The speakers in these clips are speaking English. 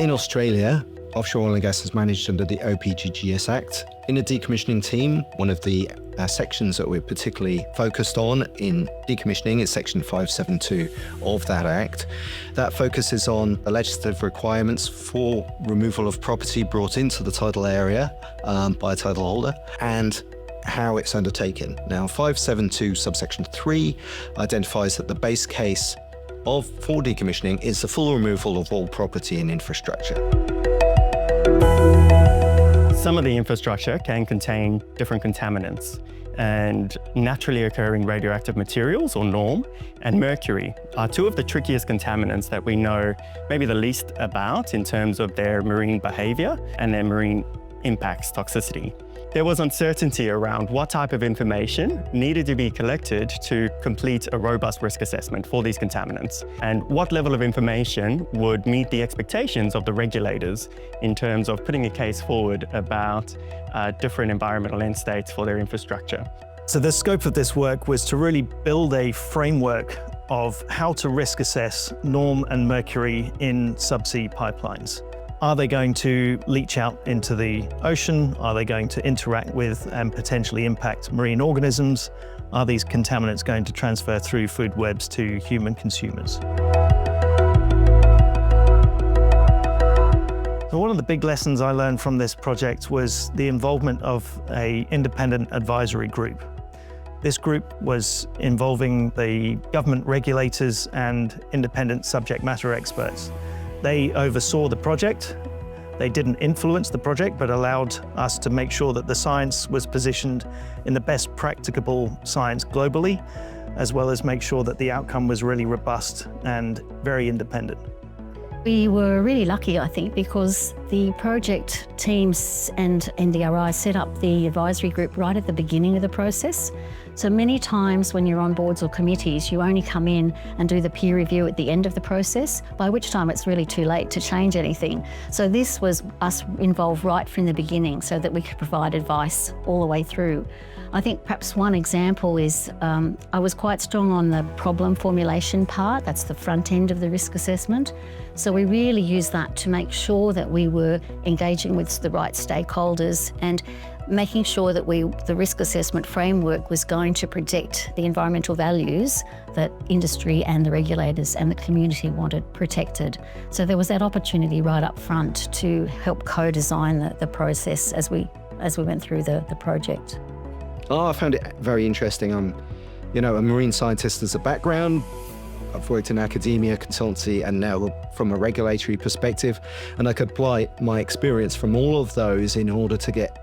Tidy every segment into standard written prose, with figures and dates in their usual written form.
In Australia, offshore oil and gas is managed under the OPGGS Act. In the decommissioning team, one of the sections that we're particularly focused on in decommissioning is Section 572 of that Act. That focuses on the legislative requirements for removal of property brought into the tidal area by a title holder and how it's undertaken. Now, 572 subsection 3 identifies that the base case for decommissioning is the full removal of all property and infrastructure. Some of the infrastructure can contain different contaminants, and naturally occurring radioactive materials, or NORM, and mercury are two of the trickiest contaminants that we know maybe the least about in terms of their marine behavior and their marine impacts toxicity. There was uncertainty around what type of information needed to be collected to complete a robust risk assessment for these contaminants, and what level of information would meet the expectations of the regulators in terms of putting a case forward about different environmental end states for their infrastructure. So the scope of this work was to really build a framework of how to risk assess NORM and mercury in subsea pipelines. Are they going to leach out into the ocean? Are they going to interact with and potentially impact marine organisms? Are these contaminants going to transfer through food webs to human consumers? So one of the big lessons I learned from this project was the involvement of an independent advisory group. This group was involving the government regulators and independent subject matter experts. They oversaw the project. They didn't influence the project, but allowed us to make sure that the science was positioned in the best practicable science globally, as well as make sure that the outcome was really robust and very independent. We were really lucky, I think, because the project teams and NDRI set up the advisory group right at the beginning of the process. So many times when you're on boards or committees, you only come in and do the peer review at the end of the process, by which time it's really too late to change anything. So this was us involved right from the beginning so that we could provide advice all the way through. I think perhaps one example is I was quite strong on the problem formulation part. That's the front end of the risk assessment. So we really used that to make sure that we were engaging with the right stakeholders and making sure that the risk assessment framework was going to protect the environmental values that industry and the regulators and the community wanted protected. So there was that opportunity right up front to help co-design the process as we went through the project. Oh, I found it very interesting. I'm, a marine scientist as a background. I've worked in academia, consultancy, and now from a regulatory perspective, and I could apply my experience from all of those in order to get,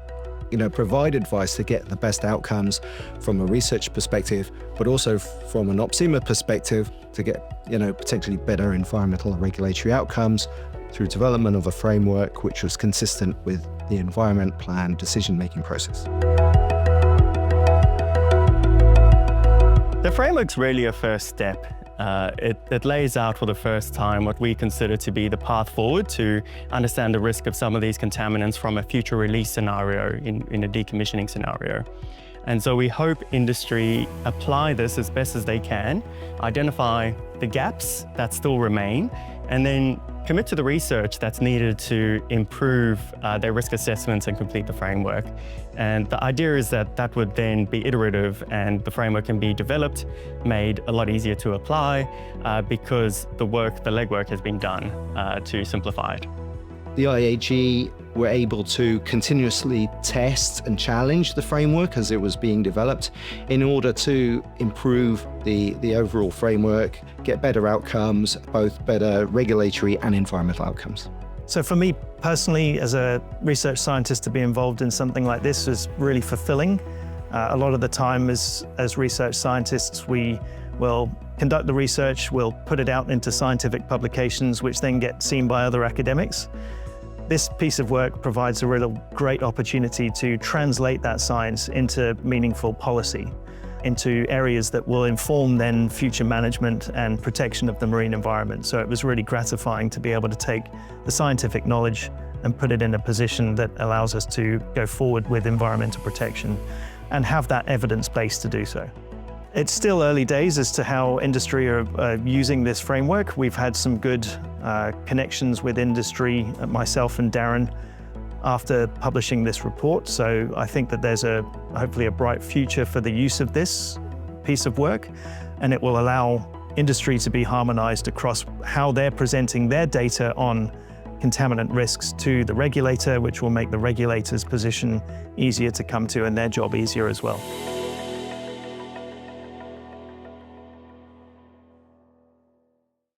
provide advice to get the best outcomes from a research perspective, but also from an OPSEMA perspective to get, potentially better environmental and regulatory outcomes through development of a framework which was consistent with the environment plan decision-making process. The framework's really a first step. It lays out for the first time what we consider to be the path forward to understand the risk of some of these contaminants from a future release scenario in a decommissioning scenario. And so we hope industry apply this as best as they can, identify the gaps that still remain, and then commit to the research that's needed to improve their risk assessments and complete the framework. And the idea is that would then be iterative and the framework can be developed, made a lot easier to apply because the legwork has been done to simplify it. The IAG were able to continuously test and challenge the framework as it was being developed in order to improve the overall framework, get better outcomes, both better regulatory and environmental outcomes. So for me personally, as a research scientist, to be involved in something like this is really fulfilling. A lot of the time as research scientists, we will conduct the research, we'll put it out into scientific publications, which then get seen by other academics. This piece of work provides a real great opportunity to translate that science into meaningful policy, into areas that will inform then future management and protection of the marine environment. So it was really gratifying to be able to take the scientific knowledge and put it in a position that allows us to go forward with environmental protection and have that evidence base to do so. It's still early days as to how industry are using this framework. We've had some good connections with industry, myself and Darren, after publishing this report. So I think that there's hopefully a bright future for the use of this piece of work, and it will allow industry to be harmonized across how they're presenting their data on contaminant risks to the regulator, which will make the regulator's position easier to come to and their job easier as well.